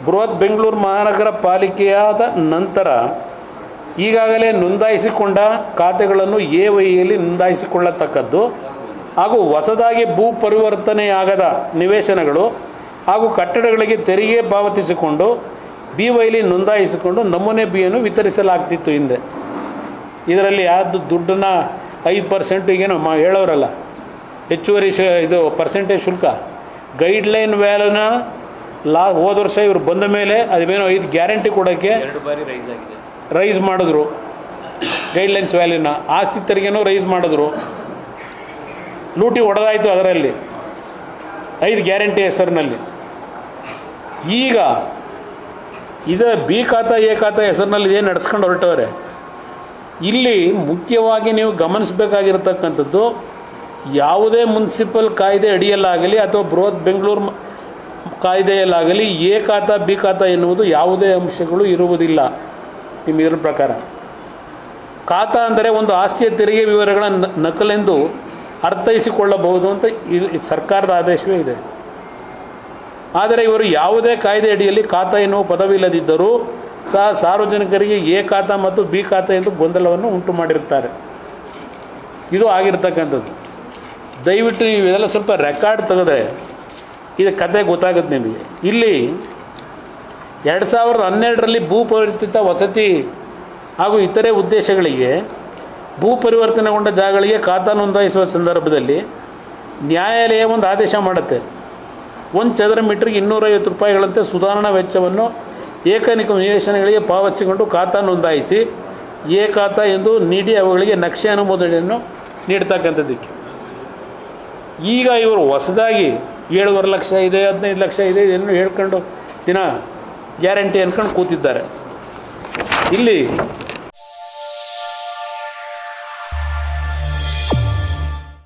ಬೃಹತ್ ಬೆಂಗಳೂರು ಮಹಾನಗರ ಪಾಲಿಕೆಯಾದ ನಂತರ ಈಗಾಗಲೇ ನೋಂದಾಯಿಸಿಕೊಂಡ ಖಾತೆಗಳನ್ನು ಎ-ವೈಯಲ್ಲಿ ನೋಂದಾಯಿಸಿಕೊಳ್ಳತಕ್ಕದ್ದು ಹಾಗೂ ಹೊಸದಾಗಿ ಭೂ ಪರಿವರ್ತನೆಯಾಗದ ನಿವೇಶನಗಳು ಹಾಗೂ ಕಟ್ಟಡಗಳಿಗೆ ತೆರಿಗೆ ಪಾವತಿಸಿಕೊಂಡು ಬಿ-ವೈಲಿ ನೋಂದಾಯಿಸಿಕೊಂಡು ನಮೂನೆ ಬಿಯನ್ನು ವಿತರಿಸಲಾಗ್ತಿತ್ತು ಹಿಂದೆ. ಇದರಲ್ಲಿ ಯಾವುದು ದುಡ್ಡನ್ನು 5% ಈಗೇನೋ ಹೇಳೋರಲ್ಲ, ಹೆಚ್ಚುವರಿ ಇದು ಪರ್ಸೆಂಟೇಜ್ ಶುಲ್ಕ ಗೈಡ್ಲೈನ್ ವ್ಯಾಲ್ಯೂನ ಹೋದ ವರ್ಷ ಇವರು ಬಂದ ಮೇಲೆ ಅದೇನೋ 5 ಗ್ಯಾರಂಟಿ ಕೊಡೋಕ್ಕೆ 2 ಬಾರಿ ರೈಸ್ ಮಾಡಿದ್ರು. ಗೈಡ್ಲೈನ್ಸ್ ವ್ಯಾಲ್ಯೂನ ಆಸ್ತಿ ತೆರಿಗೆನೂ ರೈಸ್ ಮಾಡಿದ್ರು. ಲೂಟಿ ಹೊಡೆದಾಯಿತು ಅದರಲ್ಲಿ 5 ಗ್ಯಾರಂಟಿ ಹೆಸರಿನಲ್ಲಿ. ಈಗ ಇದು ಬಿ ಖಾತಾ ಎ ಖಾತಾ ಹೆಸರಿನಲ್ಲಿ ಏನು ನಡೆಸ್ಕೊಂಡು ಹೊರಟವ್ರೆ. ಇಲ್ಲಿ ಮುಖ್ಯವಾಗಿ ನೀವು ಗಮನಿಸಬೇಕಾಗಿರ್ತಕ್ಕಂಥದ್ದು, ಯಾವುದೇ ಮುನ್ಸಿಪಲ್ ಕಾಯ್ದೆ ಅಡಿಯಲ್ಲಾಗಲಿ ಅಥವಾ ಬೃಹತ್ ಬೆಂಗಳೂರು ಕಾಯ್ದೆಯಲ್ಲಾಗಲಿ ಎ ಖಾತಾ ಬಿ ಖಾತಾ ಎನ್ನುವುದು ಯಾವುದೇ ಅಂಶಗಳು ಇರುವುದಿಲ್ಲ. ನಿಮ್ಮ ಇದರ ಪ್ರಕಾರ ಖಾತಾ ಅಂದರೆ ಒಂದು ಆಸ್ತಿಯ ತೆರಿಗೆ ವಿವರಗಳ ನಕಲೆಂದು ಅರ್ಥೈಸಿಕೊಳ್ಳಬಹುದು ಅಂತ ಸರ್ಕಾರದ ಆದೇಶವೇ ಇದೆ. ಆದರೆ ಇವರು ಯಾವುದೇ ಕಾಯ್ದೆ ಅಡಿಯಲ್ಲಿ ಖಾತಾ ಎನ್ನುವ ಪದವಿಲ್ಲದಿದ್ದರೂ ಸಹ ಸಾರ್ವಜನಿಕರಿಗೆ ಎ ಖಾತಾ ಮತ್ತು ಬಿ ಖಾತಾ ಎಂದು ಗೊಂದಲವನ್ನು ಉಂಟು ಮಾಡಿರುತ್ತಾರೆ. ಇದು ಆಗಿರ್ತಕ್ಕಂಥದ್ದು. ದಯವಿಟ್ಟು ಇವೆಲ್ಲ ಸ್ವಲ್ಪ ರೆಕಾರ್ಡ್ ತೆಗೆದ್ರೆ ಇದು ಕತೆ ಗೊತ್ತಾಗುತ್ತೆ ನಿಮಗೆ. ಇಲ್ಲಿ 2012ರಲ್ಲಿ ಭೂ ಪರಿವರ್ತಿತ ವಸತಿ ಹಾಗೂ ಇತರೆ ಉದ್ದೇಶಗಳಿಗೆ ಭೂ ಪರಿವರ್ತನೆಗೊಂಡ ಜಾಗಗಳಿಗೆ ಖಾತಾ ನೋಂದಾಯಿಸುವ ಸಂದರ್ಭದಲ್ಲಿ ನ್ಯಾಯಾಲಯ ಒಂದು ಆದೇಶ ಮಾಡುತ್ತೆ. 1 ಚದರ ಮೀಟ್ರಿಗೆ 250 ರೂಪಾಯಿಗಳಂತೆ ಸುಧಾರಣಾ ವೆಚ್ಚವನ್ನು ಏಕನಿಕ ನಿವೇಶನಗಳಿಗೆ ಪಾವತಿಸಿಕೊಂಡು ಖಾತಾ ನೋಂದಾಯಿಸಿ ಎ ಖಾತಾ ಎಂದು ನೀಡಿ ಅವುಗಳಿಗೆ ನಕ್ಷೆ ಅನುಮೋದನೆಯನ್ನು ನೀಡ್ತಕ್ಕಂಥದ್ದಕ್ಕೆ. ಈಗ ಇವರು ಹೊಸದಾಗಿ 7.5 ಲಕ್ಷ ಇದೆ, 15 ಲಕ್ಷ ಇದೆ, ಇದನ್ನು ಹೇಳ್ಕೊಂಡು ದಿನ ಗ್ಯಾರಂಟಿ ಅಂದ್ಕೊಂಡು ಕೂತಿದ್ದಾರೆ. ಇಲ್ಲಿ